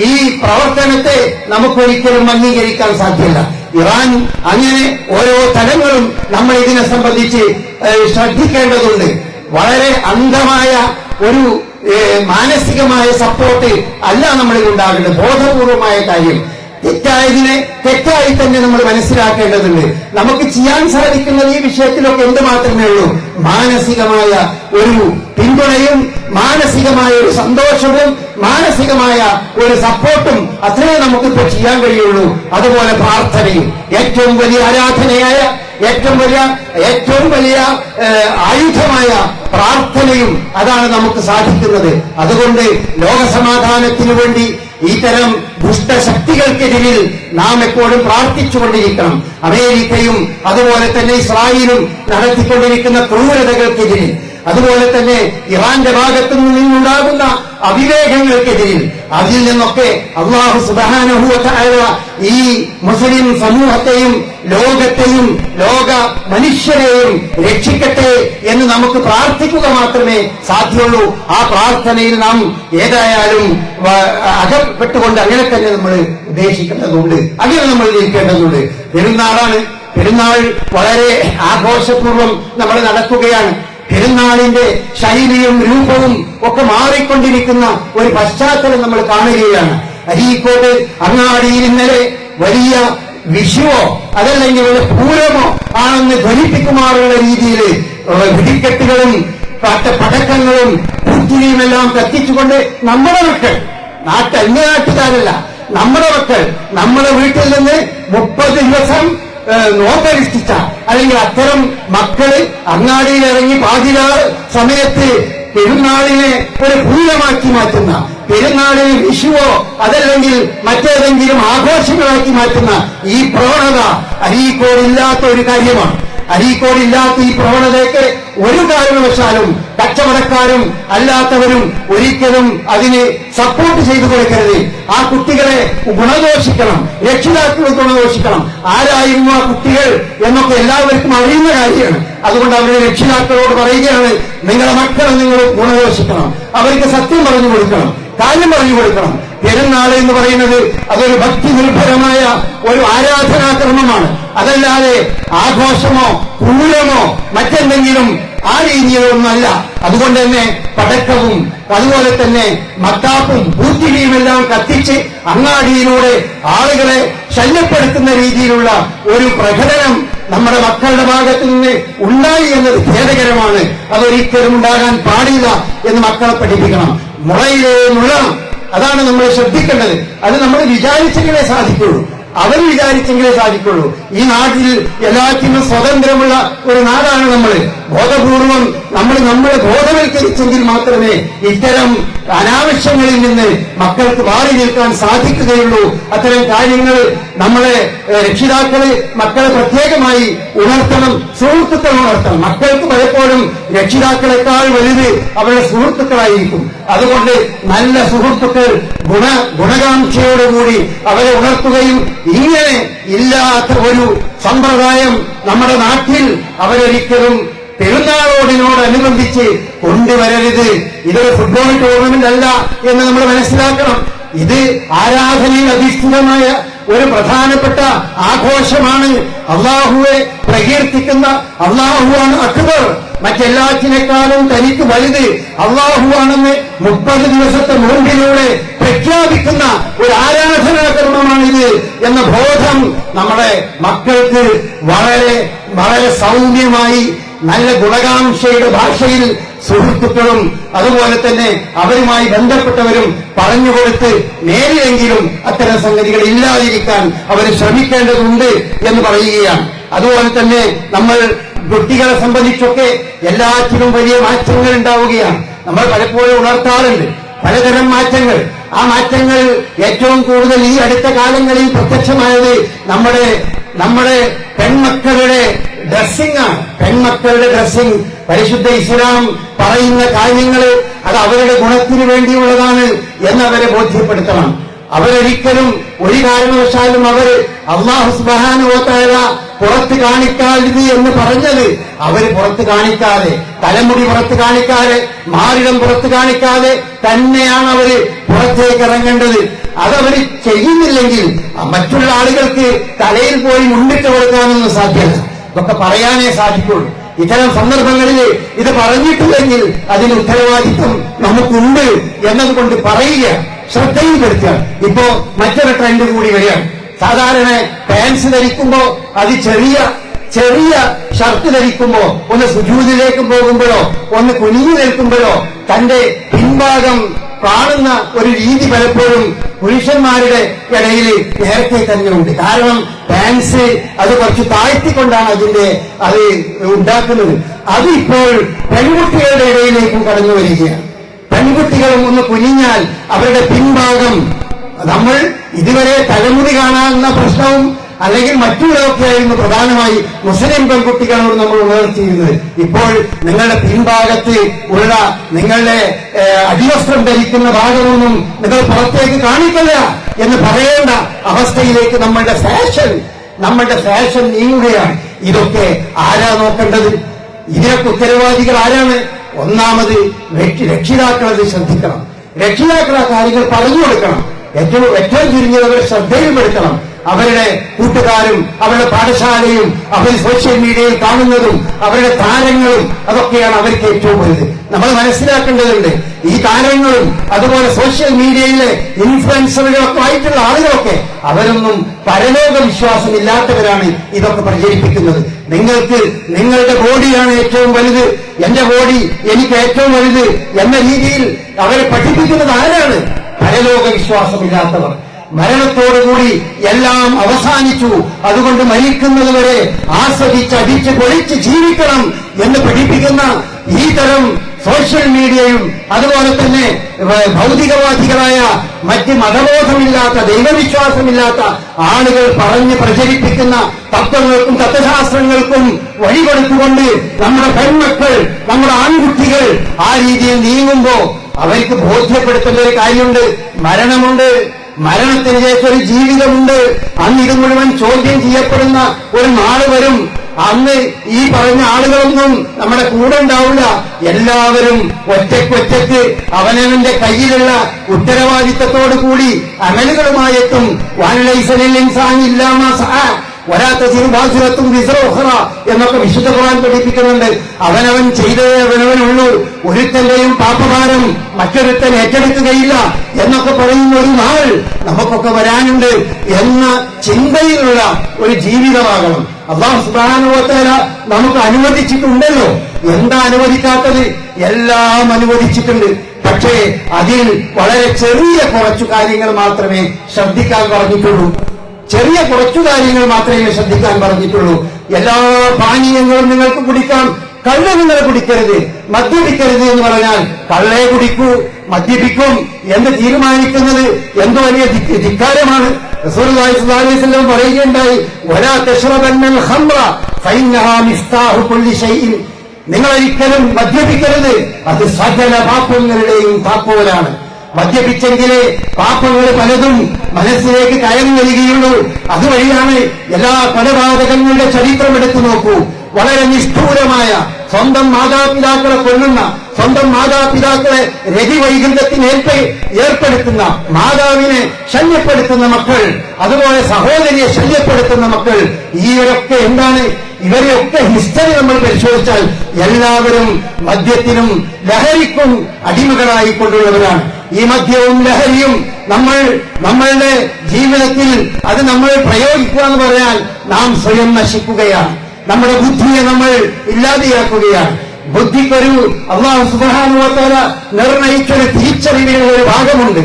ഈ പ്രവർത്തനത്തെ നമുക്കൊരിക്കലും അംഗീകരിക്കാൻ സാധ്യമല്ല. ഇറാൻ അങ്ങനെ ഓരോ തലങ്ങളും നമ്മൾ ഇതിനെ സംബന്ധിച്ച് ശ്രദ്ധിക്കേണ്ടതുണ്ട്. വളരെ അന്ധമായ ഒരു മാനസികമായ സപ്പോർട്ട് അല്ല നമ്മളിൽ ഉണ്ടാകേണ്ടത്. ബോധപൂർവമായ കാര്യം, തെറ്റായതിനെ തെറ്റായി തന്നെ നമ്മൾ മനസ്സിലാക്കേണ്ടതുണ്ട്. നമുക്ക് ചെയ്യാൻ സാധിക്കുന്നത് ഈ വിഷയത്തിലൊക്കെ എന്ത് മാത്രമേ ഉള്ളൂ? മാനസികമായ ഒരു പിന്തുണയും മാനസികമായ ഒരു സന്തോഷവും മാനസികമായ ഒരു സപ്പോർട്ടും അത്രേ നമുക്കിപ്പോൾ ചെയ്യാൻ കഴിയുള്ളൂ. അതുപോലെ പ്രാർത്ഥനയും ഏറ്റവും വലിയ ആരാധനയായ ഏറ്റവും വലിയ ആയുധമായ പ്രാർത്ഥനയും അതാണ് നമുക്ക് സാധിക്കുന്നത്. അതുകൊണ്ട് ലോകസമാധാനത്തിനു വേണ്ടി ഇത്തരം ദുഷ്ടശക്തികൾക്കെതിരിൽ നാം എപ്പോഴും പ്രാർത്ഥിച്ചുകൊണ്ടിരിക്കണം. അമേരിക്കയും അതുപോലെ തന്നെ ഇസ്രായേലും നടത്തിക്കൊണ്ടിരിക്കുന്ന ക്രൂരതകൾക്കെതിരിൽ, അതുപോലെ തന്നെ ഇറാന്റെ ഭാഗത്തു നിന്നുണ്ടാകുന്ന അവിവേകങ്ങൾക്കെതിരിൽ, അതിൽ നിന്നൊക്കെ അല്ലാഹു സുബ്ഹാനഹു വ തആല ഈ മുസ്ലിം സമൂഹത്തെയും ലോകത്തെയും ലോക മനുഷ്യരെയും രക്ഷിക്കട്ടെ എന്ന് നമുക്ക് പ്രാർത്ഥിക്കുക മാത്രമേ സാധ്യമുള്ളൂ. ആ പ്രാർത്ഥനയിൽ നാം ഏതായാലും അകപ്പെട്ടുകൊണ്ട് അങ്ങനെ തന്നെ നമ്മൾ ഉദ്ദേശിക്കേണ്ടതുണ്ട്, അങ്ങനെ നമ്മൾ ഇരിക്കേണ്ടതുണ്ട്. പെരുന്നാളാണ്. പെരുന്നാൾ വളരെ ആഘോഷപൂർവ്വം നമ്മൾ നടക്കുകയാണ്. പെരുന്നാളിന്റെ ശൈലിയും രൂപവും ഒക്കെ മാറിക്കൊണ്ടിരിക്കുന്ന ഒരു പശ്ചാത്തലം നമ്മൾ കാണുകയാണ്. അരീക്കോട് അങ്ങാടിയിൽ ഇന്നലെ വലിയ വിഷുവോ അതല്ലെങ്കിൽ പൂരമോ ആണെന്ന് ധ്വനിപ്പിക്കുമാറുള്ള രീതിയിൽ വെടിക്കെട്ടുകളും പടക്കങ്ങളും കുറ്റിയുമെല്ലാം കത്തിച്ചുകൊണ്ട് നമ്മുടെ മക്കൾ, അന്യനാട്ടുകാരല്ല, നമ്മുടെ മക്കൾ നമ്മുടെ വീട്ടിൽ നിന്ന് 30 ദിവസം നോമ്പനുഷ്ഠിച്ച അല്ലെങ്കിൽ അത്തരം മക്കള് അങ്ങാടിയിൽ ഇറങ്ങി പാതിരാ സമയത്ത് പെരുന്നാളിനെ ഒരു പൂരമാക്കി മാറ്റുന്ന, പെരുന്നാളിന് വിഷുവോ അതല്ലെങ്കിൽ മറ്റേതെങ്കിലും ആഘോഷങ്ങളാക്കി മാറ്റുന്ന ഈ പ്രവണത അരീക്കോടില്ലാത്ത ഒരു കാര്യമാണ്. അരീക്കോടില്ലാത്ത ഈ പ്രവണതയ്ക്ക് ഒരു കാരണവശാലും കച്ചവടക്കാരും അല്ലാത്തവരും ഒരിക്കലും അതിന് സപ്പോർട്ട് ചെയ്തു കൊടുക്കരുത്. ആ കുട്ടികളെ ഗുണദോഷിക്കണം, രക്ഷിതാക്കൾ ഗുണദോഷിക്കണം. ആരായിരുന്നു ആ കുട്ടികൾ എന്നൊക്കെ എല്ലാവർക്കും അറിയുന്ന കാര്യമാണ്. അതുകൊണ്ട് അവരുടെ രക്ഷിതാക്കളോട് പറയുകയാണ്, നിങ്ങളുടെ മക്കളെ നിങ്ങൾ ഗുണദോഷിക്കണം, അവർക്ക് സത്യം പറഞ്ഞു കൊടുക്കണം, കാര്യം പറഞ്ഞു കൊടുക്കണം. പെരുന്നാൾ എന്ന് പറയുന്നത് അതൊരു ഭക്തി നിർഭരമായ ഒരു ആരാധനാക്രമമാണ്. അതല്ലാതെ ആഘോഷമോ പൂരമോ മറ്റെന്തെങ്കിലും ആ രീതിയിലൊന്നല്ല. അതുകൊണ്ട് തന്നെ പടക്കവും അതുപോലെ തന്നെ മത്താപ്പും പൂത്തിരിയുമെല്ലാം കത്തിച്ച് അങ്ങാടിയിലൂടെ ആളുകളെ ശല്യപ്പെടുത്തുന്ന രീതിയിലുള്ള ഒരു പ്രകടനം നമ്മുടെ മക്കളുടെ ഭാഗത്ത് നിന്ന് ഉണ്ടായി എന്നത് ഖേദകരമാണ്. അതൊരിക്കലും ഉണ്ടാകാൻ പാടില്ല എന്ന് മക്കളെ പഠിപ്പിക്കണം. മുളയിലെ മുള, അതാണ് നമ്മൾ ശ്രദ്ധിക്കേണ്ടത്. അത് നമ്മൾ വിചാരിച്ചെങ്കിലേ സാധിക്കുള്ളൂ, അവർ വിചാരിച്ചെങ്കിലേ സാധിക്കുള്ളൂ. ഈ നാട്ടിൽ എല്ലാത്തിനും സ്വതന്ത്രമുള്ള ഒരു നാടാണ് നമ്മൾ. ബോധപൂർവം നമ്മളെ ബോധവൽക്കരിച്ചെങ്കിൽ മാത്രമേ ഇത്തരം അനാവശ്യങ്ങളിൽ നിന്ന് മക്കൾക്ക് മാറി നിൽക്കാൻ സാധിക്കുകയുള്ളൂ. അത്തരം കാര്യങ്ങൾ നമ്മളെ രക്ഷിതാക്കള് മക്കളെ പ്രത്യേകമായി ഉണർത്തണം, സുഹൃത്തുക്കൾ ഉണർത്തണം. മക്കൾക്ക് പലപ്പോഴും രക്ഷിതാക്കളെക്കാൾ വലുത് അവരുടെ സുഹൃത്തുക്കളായിരിക്കും. അതുകൊണ്ട് നല്ല സുഹൃത്തുക്കൾ ഗുണകാംക്ഷയോടുകൂടി അവരെ ഉണർത്തുകയും ഇങ്ങനെ ഇല്ലാത്ത ഒരു സമ്പ്രദായം നമ്മുടെ നാട്ടിൽ അവരൊരിക്കലും പെരുന്നാളോടിനോടനുബന്ധിച്ച് കൊണ്ടുവരരുത്. ഇതൊരു ഫുട്ബോൾ ടൂർണമെന്റ് അല്ല എന്ന് നമ്മൾ മനസ്സിലാക്കണം. ഇത് ആരാധനയിൽ അധിഷ്ഠിതമായ ഒരു പ്രധാനപ്പെട്ട ആഘോഷമാണ്. അള്ളാഹുവെ പ്രകീർത്തിക്കുന്ന, അള്ളാഹുവാണ് അക്ബർ, മറ്റെല്ലാത്തിനേക്കാളും തനിക്ക് വലുത് അള്ളാഹുവാണെന്ന് 30 ദിവസത്തെ നോമ്പിലൂടെ പ്രഖ്യാപിക്കുന്ന ഒരു ആരാധനാകർമ്മമാണിത് എന്ന ബോധം നമ്മുടെ മക്കൾക്ക് വളരെ വളരെ സൗമ്യമായി നല്ല ഗുണകാംക്ഷയുടെ ഭാഷയിൽ സുഹൃത്തുക്കളും അതുപോലെ തന്നെ അവരുമായി ബന്ധപ്പെട്ടവരും പറഞ്ഞുകൊടുത്ത് നേരിലെങ്കിലും അത്തരം സംഗതികൾ ഇല്ലാതിരിക്കാൻ അവർ ശ്രമിക്കേണ്ടതുണ്ട് എന്ന് പറയുകയാണ്. അതുപോലെ തന്നെ നമ്മൾ കുട്ടികളെ സംബന്ധിച്ചൊക്കെ എല്ലാറ്റിനും വലിയ മാറ്റങ്ങൾ ഉണ്ടാവുകയാണ്. നമ്മൾ പലപ്പോഴും ഉണർത്താറുണ്ട് പലതരം മാറ്റങ്ങൾ. ആ മാറ്റങ്ങൾ ഏറ്റവും കൂടുതൽ ഈ അടുത്ത കാലങ്ങളിൽ പ്രത്യക്ഷമായത് നമ്മുടെ പെൺമക്കളുടെ ഡ്രസ്സിംഗ് ആണ്. പെൺമക്കളുടെ ഡ്രസ്സിംഗ് പരിശുദ്ധ ഇസ്ലാം പറയുന്ന കാര്യങ്ങൾ അത് അവരുടെ ഗുണത്തിന് വേണ്ടിയുള്ളതാണ് എന്നവരെ ബോധ്യപ്പെടുത്തണം. അവരൊരിക്കലും ഒരു കാരണവശാലും അവര് അല്ലാഹു സുബ്ഹാനഹു വ തആല പുറത്ത് കാണിക്കരുത് എന്ന് പറഞ്ഞത് അവര് പുറത്ത് കാണിക്കാതെ, തലമുടി പുറത്ത് കാണിക്കാതെ, മാറിടം പുറത്ത് കാണിക്കാതെ തന്നെയാണ് അവര് പുറത്തേക്ക് ഇറങ്ങേണ്ടത്. അതവര് ചെയ്യുന്നില്ലെങ്കിൽ മറ്റുള്ള ആളുകൾക്ക് തലയിൽ പോയി മുണ്ടിട്ട് കൊടുക്കാനൊന്നും സാധ്യമല്ല. ഇതൊക്കെ പറയാനേ സാധിക്കുള്ളൂ. ഇത്തരം സന്ദർഭങ്ങളിൽ ഇത് പറഞ്ഞിട്ടില്ലെങ്കിൽ അതിന് ഉത്തരവാദിത്വം നമുക്കുണ്ട് എന്നതുകൊണ്ട് പറയുക, ശ്രദ്ധയിൽപ്പെടുത്തുക. ഇപ്പോ മറ്റൊരു ട്രെൻഡ് കൂടി വരികയാണ്. സാധാരണ പാൻസ് ധരിക്കുമ്പോ അത് ചെറിയ ഷർട്ട് ധരിക്കുമ്പോ, ഒന്ന് സുജൂദിലേക്ക് പോകുമ്പോഴോ ഒന്ന് കുനിഞ്ഞു നിൽക്കുമ്പോഴോ തന്റെ പിൻഭാഗം കാണുന്ന ഒരു രീതി പലപ്പോഴും പുരുഷന്മാരുടെ ഇടയിൽ നേരത്തെ തന്നെ ഉണ്ട്. കാരണം പാൻസ് അത് കുറച്ച് താഴ്ത്തിക്കൊണ്ടാണ് അത് ഉണ്ടാക്കുന്നത്. അത് ഇപ്പോൾ പെൺകുട്ടികളുടെ ഇടയിലേക്കും കടന്നു വരികയാണ്. പെൺകുട്ടികളും ഒന്ന് കുനിഞ്ഞാൽ അവരുടെ പിൻഭാഗം, നമ്മൾ ഇതുവരെ തലമുടി കാണാവുന്ന പ്രശ്നവും അല്ലെങ്കിൽ മറ്റുള്ളതൊക്കെയായിരുന്നു പ്രധാനമായി മുസ്ലിം പെൺകുട്ടികളോട് നമ്മൾ ഉണർത്തിയിരുന്നത്. ഇപ്പോൾ നിങ്ങളുടെ പിൻഭാഗത്ത് ഉള്ള നിങ്ങളുടെ അടിവസ്ത്രം ധരിക്കുന്ന ഭാഗമൊന്നും നിങ്ങൾ പുറത്തേക്ക് കാണിക്കില്ല എന്ന് പറയേണ്ട അവസ്ഥയിലേക്ക് നമ്മളുടെ ഫാഷൻ നീങ്ങുകയാണ്. ഇതൊക്കെ ആരാ നോക്കേണ്ടത്? ഇതിനൊക്കെ ഉത്തരവാദികൾ ആരാണ്? ഒന്നാമത് രക്ഷിതാക്കളത് ശ്രദ്ധിക്കണം. രക്ഷിതാക്കൾ ആ കാര്യങ്ങൾ പറഞ്ഞു കൊടുക്കണം. ഏറ്റവും ചുരുങ്ങിയത് അവരെ ശ്രദ്ധയിൽപ്പെടുത്തണം. അവരുടെ കൂട്ടുകാരും അവരുടെ പാഠശാലയും അവർ സോഷ്യൽ മീഡിയയിൽ കാണുന്നതും അവരുടെ താരങ്ങളും അതൊക്കെയാണ് അവർക്ക് ഏറ്റവും വലുത്. നമ്മൾ മനസ്സിലാക്കേണ്ടതുണ്ട്, ഈ താരങ്ങളും അതുപോലെ സോഷ്യൽ മീഡിയയിലെ ഇൻഫ്ലുവൻസറുകളൊക്കെ ആയിട്ടുള്ള ആളുകളൊക്കെ അവരൊന്നും പരലോക വിശ്വാസമില്ലാത്തവരാണ് ഇതൊക്കെ പ്രചരിപ്പിക്കുന്നത്. നിങ്ങൾക്ക് നിങ്ങളുടെ ബോഡിയാണ് ഏറ്റവും വലുത്, എന്റെ ബോഡി എനിക്ക് ഏറ്റവും വലുത് എന്ന രീതിയിൽ അവരെ പഠിപ്പിക്കുന്നത് ആരാണ്? പരലോക വിശ്വാസമില്ലാത്തവർ. മരണത്തോടുകൂടി എല്ലാം അവസാനിച്ചു, അതുകൊണ്ട് മരിക്കുന്നതുവരെ ആസ്വദിച്ച് അടിച്ച് പൊളിച്ച് ജീവിക്കണം എന്ന് പഠിപ്പിക്കുന്ന ഈ തരം സോഷ്യൽ മീഡിയയും അതുപോലെ തന്നെ ഭൗതികവാദികളായ മറ്റ് മതബോധമില്ലാത്ത ദൈവവിശ്വാസമില്ലാത്ത ആളുകൾ പറഞ്ഞ് പ്രചരിപ്പിക്കുന്ന തത്വങ്ങൾക്കും തത്വശാസ്ത്രങ്ങൾക്കും വഴികൊടുത്തുകൊണ്ട് നമ്മുടെ പെൺമക്കൾ, നമ്മുടെ ആൺകുട്ടികൾ ആ രീതിയിൽ നീങ്ങുമ്പോ അവർക്ക് ബോധ്യപ്പെടുത്തേണ്ട ഒരു കാര്യമുണ്ട്. മരണമുണ്ട്, മരണത്തിന് ശേഷം ഒരു ജീവിതമുണ്ട്. അന്ന് ഇത് മുഴുവൻ ചോദ്യം ചെയ്യപ്പെടുന്ന ഒരു നാള് വരും. അന്ന് ഈ പറഞ്ഞ ആളുകളൊന്നും നമ്മുടെ കൂടെ ഉണ്ടാവില്ല. എല്ലാവരും ഒറ്റയ്ക്ക് അവനവന്റെ കയ്യിലുള്ള ഉത്തരവാദിത്തത്തോടു കൂടി അമലുകളുമായെത്തും. എന്നൊക്കെ വിശുദ്ധ ഖുർആൻ പഠിപ്പിക്കുന്നുണ്ട്. അവനവൻ ചെയ്തതേ അവനവനുള്ളൂ, ഒരുത്തന്റെയും പാപഭാരം മറ്റൊരുത്തൻ ഏറ്റെടുക്കുകയില്ല എന്നൊക്കെ പറയുന്ന ഒരു നാൾ നമുക്കൊക്കെ വരാനുണ്ട് എന്ന ചിന്തയിലുള്ള ഒരു ജീവിതമാകണം. അല്ലാഹു സുബ്ഹാനഹു വ തആല നമുക്ക് അനുവദിച്ചിട്ടുണ്ടല്ലോ. എന്താ അനുവദിക്കാത്തത്? എല്ലാം അനുവദിച്ചിട്ടുണ്ട്. പക്ഷേ അതിൽ വളരെ ചെറിയ കുറച്ചു കാര്യങ്ങൾ മാത്രമേ ശ്രദ്ധിക്കാൻ പറഞ്ഞിട്ടുള്ളൂ. ചെറിയ കുറച്ചു കാര്യങ്ങൾ മാത്രമേ ശ്രദ്ധിക്കാൻ പറഞ്ഞിട്ടുള്ളൂ. എല്ലാ പാനീയങ്ങളും നിങ്ങൾക്ക് കുടിക്കാം, കള്ള് നിങ്ങൾ കുടിക്കരുത്, മദ്യപിക്കരുത് എന്ന് പറഞ്ഞാൽ കള്ളേ കുടിക്കൂ, മദ്യപിക്കും എന്ന് തീരുമാനിക്കുന്നത് എന്തോ വലിയ ധിക്കാരമാണ്. റസൂലുള്ളാഹി സ്വല്ലല്ലാഹു അലൈഹി വസല്ലം പറയുകയുണ്ടായി, വലാ തശ്റബന്നൽ ഖംറ ഫഇന്നഹാ മിഫ്താഹു കുല്ലി ഷൈഇൻ. നിങ്ങൾ ഒരിക്കലും മദ്യപിക്കരുത്, അത് സകല പാപങ്ങളുടെയും താക്കോലാണ്. മദ്യപിച്ചെങ്കിലേ പാപങ്ങൾ പലതും മനസ്സിലേക്ക് കയറി വരികയുള്ളൂ. അതുവഴിയാണ് എല്ലാ കൊലപാതകങ്ങളുടെ ചരിത്രം എടുത്തു നോക്കൂ. വളരെ നിഷ്ഠൂരമായ, സ്വന്തം മാതാപിതാക്കളെ കൊല്ലുന്ന, സ്വന്തം മാതാപിതാക്കളെ രതിവൈകൃതത്തിന് ഏർപ്പെടുത്തുന്ന, മാതാവിനെ ശല്യപ്പെടുത്തുന്ന മക്കൾ, അതുപോലെ സഹോദരിയെ ശല്യപ്പെടുത്തുന്ന മക്കൾ, ഈവരൊക്കെ എന്താണ്? ഇവരെയൊക്കെ ഹിസ്റ്ററി നമ്മൾ പരിശോധിച്ചാൽ എല്ലാവരും മദ്യത്തിനും ലഹരിക്കും അടിമകളായിക്കൊണ്ടുള്ളവരാണ്. ഈ മദ്യവും ലഹരിയും നമ്മളുടെ ജീവിതത്തിൽ അത് നമ്മൾ പ്രയോഗിക്കുക എന്ന് പറഞ്ഞാൽ നാം സ്വയം നശിക്കുകയാണ്. നമ്മുടെ ബുദ്ധിയെ നമ്മൾ ഇല്ലാതെയാക്കുകയാണ്. ബുദ്ധിക്കൊരു അല്ലാഹു സുബ്ഹാനഹു വ തആല നിർണയിച്ചൊരു തിരിച്ചറിവിനുള്ള ഒരു ഭാഗമുണ്ട്.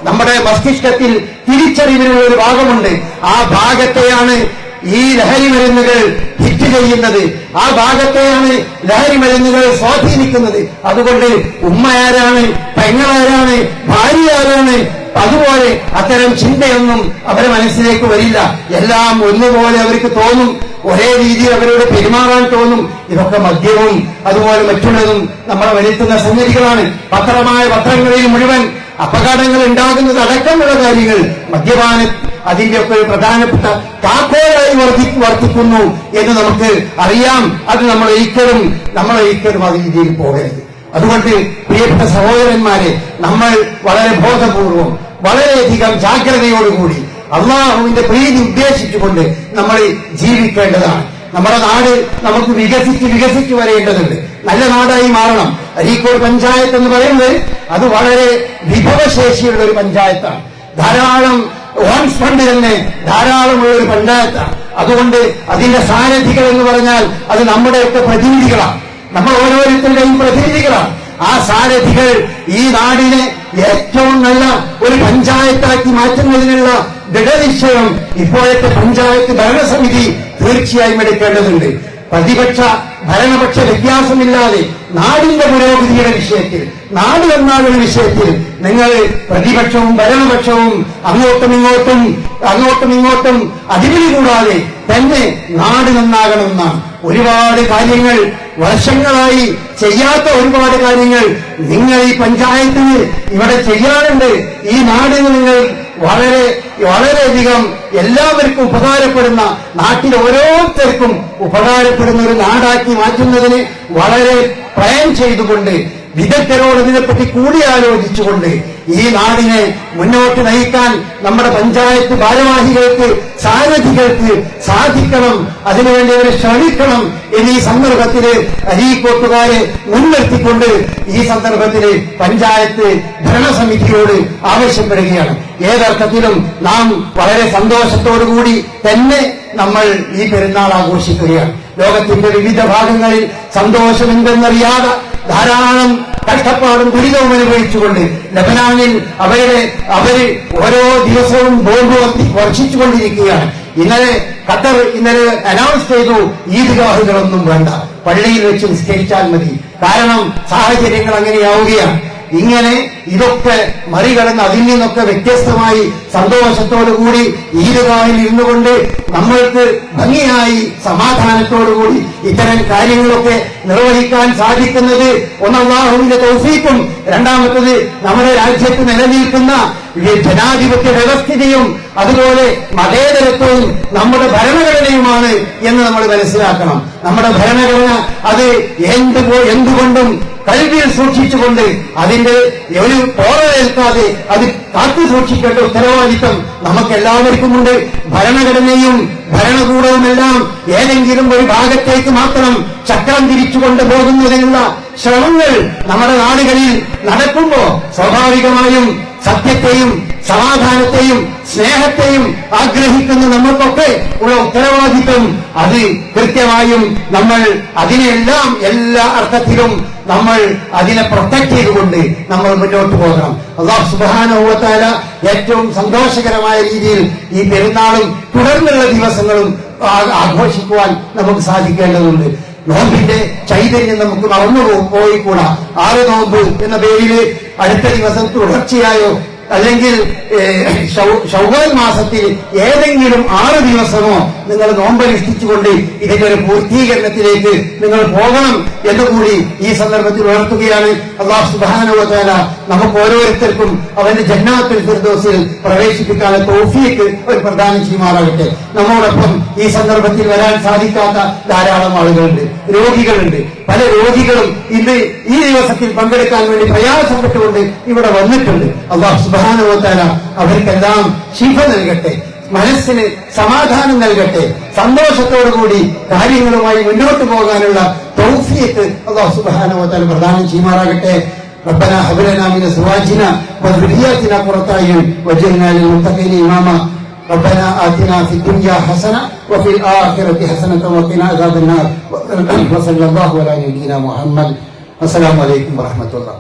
നമ്മുടെ മസ്തിഷ്കത്തിൽ തിരിച്ചറിവിനുള്ള ഒരു ഭാഗമുണ്ട്. ആ ഭാഗത്തെയാണ് ഈ ലഹരി മരുന്നുകൾ ഹിറ്റ് ചെയ്യുന്നത്. ആ ഭാഗത്തെയാണ് ലഹരി മരുന്നുകൾ സ്വാധീനിക്കുന്നത്. അതുകൊണ്ട് ഉമ്മ ആരാണ്, പെങ്ങളാരാണ്, ഭാര്യ ആരാണ്, അതുപോലെ അത്തരം ചിന്തയൊന്നും അവരുടെ മനസ്സിലേക്ക് വരില്ല. എല്ലാം ഒന്നുപോലെ അവർക്ക് തോന്നും, ഒരേ രീതിയിൽ അവരോട് പെരുമാറാൻ തോന്നും. ഇതൊക്കെ മദ്യവും അതുപോലെ മറ്റുള്ളതും നമ്മളെ വരുത്തുന്ന സംഗതികളാണ്. പത്രങ്ങളിൽ മുഴുവൻ അപകടങ്ങൾ ഉണ്ടാകുന്നത് അടക്കമുള്ള കാര്യങ്ങൾ മദ്യപാനം അതിന്റെയൊക്കെ ഒരു പ്രധാനപ്പെട്ട താക്കോലായി വർത്തിക്കുന്നു എന്ന് നമുക്ക് അറിയാം. അത് നമ്മൾ ഒരിക്കലും അത് രീതിയിൽ പോകരുത്. അതുകൊണ്ട് പ്രിയപ്പെട്ട സഹോദരന്മാരെ, നമ്മൾ വളരെ ബോധപൂർവം വളരെയധികം ജാഗ്രതയോടുകൂടി അള്ളാഹുവിന്റെ പ്രീതി ഉദ്ദേശിച്ചുകൊണ്ട് നമ്മൾ ജീവിക്കേണ്ടതാണ്. നമ്മുടെ നാട് നമുക്ക് വികസിച്ച് വരേണ്ടതുണ്ട്. നല്ല നാടായി മാറണം. അരീക്കോട് പഞ്ചായത്ത് എന്ന് പറയുന്നത് അത് വളരെ വിഭവശേഷിയുള്ള ഒരു പഞ്ചായത്താണ്. ധാരാളം ഓൺസ് ഫണ്ട് തന്നെ ധാരാളമുള്ള ഒരു പഞ്ചായത്താണ്. അതുകൊണ്ട് അതിന്റെ സാരഥികൾ എന്ന് പറഞ്ഞാൽ അത് നമ്മുടെയൊക്കെ പ്രതിനിധികളാണ്, നമ്മൾ ഓരോരുത്തരുടെയും പ്രതിനിധികളാണ്. ആ സാരഥികൾ ഈ നാടിനെ ഏറ്റവും നല്ല ഒരു പഞ്ചായത്താക്കി മാറ്റുന്നതിനുള്ള ദൃഢനിശ്ചയം ഇപ്പോഴത്തെ പഞ്ചായത്ത് ഭരണസമിതി തീർച്ചയായും എടുക്കേണ്ടതുണ്ട്. പ്രതിപക്ഷ ഭരണപക്ഷ വ്യത്യാസമില്ലാതെ നാടിന്റെ പുരോഗതിയുടെ വിഷയത്തിൽ, നാട് നന്നാകുന്ന വിഷയത്തിൽ നിങ്ങൾ പ്രതിപക്ഷവും ഭരണപക്ഷവും അങ്ങോട്ടും ഇങ്ങോട്ടും അടിപിടി കൂടാതെ തന്നെ നാട് നന്നാകണമെന്നാണ്. ഒരുപാട് കാര്യങ്ങൾ വർഷങ്ങളായി ചെയ്യാത്ത ഒരുപാട് കാര്യങ്ങൾ നിങ്ങൾ ഈ പഞ്ചായത്തിന് ഇവിടെ ചെയ്യാറുണ്ട്. ഈ നാടിന് നിങ്ങൾ വളരെയധികം എല്ലാവർക്കും ഉപകാരപ്പെടുന്ന, നാട്ടിൽ ഓരോരുത്തർക്കും ഉപകാരപ്പെടുന്ന ഒരു നാടാക്കി മാറ്റുന്നതിന് വളരെ പ്ലാൻ ചെയ്തുകൊണ്ട് വിദഗ്ധരോട് ഇതിനെപ്പറ്റി കൂടിയാലോചിച്ചുകൊണ്ട് ഈ നാടിനെ മുന്നോട്ട് നയിക്കാൻ നമ്മുടെ പഞ്ചായത്ത് ഭാരവാഹികൾക്ക്, സാരഥികൾക്ക് സാധിക്കണം. അതിനുവേണ്ടി അവരെ ശ്രമിക്കണം എന്നീ സന്ദർഭത്തിൽ അരീക്കോട്ടുകാരെ മുൻനിർത്തിക്കൊണ്ട് ഈ സന്ദർഭത്തിൽ പഞ്ചായത്ത് ഭരണസമിതിയോട് ആവശ്യപ്പെടുകയാണ്. ഏതർത്ഥത്തിലും നാം വളരെ സന്തോഷത്തോടുകൂടി തന്നെ നമ്മൾ ഈ പെരുന്നാൾ ആഘോഷിക്കുകയാണ്. ലോകത്തിന്റെ വിവിധ ഭാഗങ്ങളിൽ സന്തോഷമെന്തെന്നറിയാതെ ധാരാളം കഷ്ടപ്പാടും ദുരിതവും അനുഭവിച്ചുകൊണ്ട് ലബനാനിൽ അവര് ഓരോ ദിവസവും ബോംബ് വർഷിച്ചുകൊണ്ടിരിക്കുകയാണ്. ഖത്തർ ഇന്നലെ അനൗൺസ് ചെയ്തു, ഈദ്ഗാഹുകളൊന്നും വേണ്ട, പള്ളിയിൽ വെച്ച് നിസ്കരിച്ചാൽ മതി. കാരണം സാഹചര്യങ്ങൾ അങ്ങനെയാവുകയാണ്. ഇങ്ങനെ ഇതൊക്കെ മറികടന്ന് അതിൽ നിന്നൊക്കെ വ്യത്യസ്തമായി സന്തോഷത്തോടുകൂടി ഈദ്ഗാഹിൽ ഇരുന്നുകൊണ്ട് നമ്മൾക്ക് ഭംഗിയായി സമാധാനത്തോടുകൂടി ഇത്തരം കാര്യങ്ങളൊക്കെ നിർവഹിക്കാൻ സാധിക്കുന്നത് ഒന്ന് അല്ലാഹുവിന്റെ തൗഫീഖും, രണ്ടാമത്തത് നമ്മുടെ രാജ്യത്ത് നിലനിൽക്കുന്ന ജനാധിപത്യ വ്യവസ്ഥിതിയും അതുപോലെ മതേതരത്വവും നമ്മുടെ ഭരണഘടനയുമാണ് എന്ന് നമ്മൾ മനസ്സിലാക്കണം. നമ്മുടെ ഭരണഘടന അത് എന്തുകൊണ്ടും കൽവിയിൽ സൂക്ഷിച്ചുകൊണ്ട് അതിന്റെ ഒരു പോറലേൽക്കാതെ അത് കാത്തു സൂക്ഷിക്കേണ്ട ഉത്തരവാദിത്തം നമുക്കെല്ലാവർക്കുമുണ്ട്. ഭരണഘടനയും ഭരണകൂടവുമെല്ലാം ഏതെങ്കിലും ഒരു ഭാഗത്തേക്ക് മാത്രം ചക്രം തിരിച്ചു കൊണ്ടുപോകുന്നതിനുള്ള ശ്രമങ്ങൾ നമ്മുടെ നാടുകളിൽ നടക്കുമ്പോൾ സ്വാഭാവികമായും സത്യത്തെയും സമാധാനത്തെയും സ്നേഹത്തെയും ആഗ്രഹിക്കുന്ന നമ്മൾക്കൊക്കെ ഉള്ള ഉത്തരവാദിത്വം അത് കൃത്യമായും നമ്മൾ അതിനെല്ലാം എല്ലാ അർത്ഥത്തിലും നമ്മൾ അതിനെ പ്രൊട്ടക്ട് ചെയ്തുകൊണ്ട് നമ്മൾ മുന്നോട്ട് പോകണം. അല്ലാഹു സുബ്ഹാനഹു വ തആല ഏറ്റവും സന്തോഷകരമായ രീതിയിൽ ഈ പെരുന്നാളും തുടർന്നുള്ള ദിവസങ്ങളും ആഘോഷിക്കുവാൻ നമുക്ക് സാധിക്കേണ്ടതുണ്ട്. നോമ്പിന്റെ ചൈതന്യം നമുക്ക് മറന്നുപോയിക്കൂടാ. 6 നോമ്പ് എന്ന പേരിൽ അടുത്ത ദിവസം തുടർച്ചയായോ അല്ലെങ്കിൽ ശൗവൽ മാസത്തിൽ ഏതെങ്കിലും 6 ദിവസമോ നിങ്ങൾ നോമ്പനുഷ്ഠിച്ചുകൊണ്ട് ഇതിന്റെ ഒരു പൂർത്തീകരണത്തിലേക്ക് നിങ്ങൾ പോകണം എന്നുകൂടി ഈ സന്ദർഭത്തിൽ ഉണർത്തുകയാണ്. അല്ലാഹു സുബ്ഹാനഹു വ തആല നമുക്ക് ഓരോരുത്തർക്കും അവന്റെ ജന്നാത്തുൽ ഫിർദൗസിൽ പ്രവേശിപ്പിക്കാനുള്ള തൗഫീഖ് ഒരു പ്രദാനം ചെയ്യുമാറാകട്ടെ. നമ്മോടൊപ്പം ഈ സന്ദർഭത്തിൽ വരാൻ സാധിക്കാത്ത ധാരാളം ആളുകളുണ്ട്, രോഗികളുണ്ട്. പല രോഗികളും ഇന്ന് ഈ ദിവസത്തിൽ പങ്കെടുക്കാൻ വേണ്ടി പ്രയാസപ്പെട്ടുകൊണ്ട് ഇവിടെ വന്നിട്ടുണ്ട്. അല്ലാഹു സുബ്ഹാനഹു വ തആല അവർക്കെല്ലാം ശിഫ നൽകട്ടെ, മനസ്സിന് സമാധാനം നൽകട്ടെ, സന്തോഷത്തോടുകൂടി കാര്യങ്ങളുമായി മുന്നോട്ട് പോകാനുള്ള തൗഫീഖ് അല്ലാഹു സുബ്ഹാനഹു വ തആല പ്രദാനം ചെയ്യുമാറാകട്ടെ. ربنا هب لنا من ازواجنا وذرياتنا قرة اعين واجعلنا للمتقين اماما ربنا آتنا في الدنيا حسنة وفي الآخرة حسنة وقنا عذاب النار وصلى الله على نبينا محمد. السلام عليكم ورحمة الله.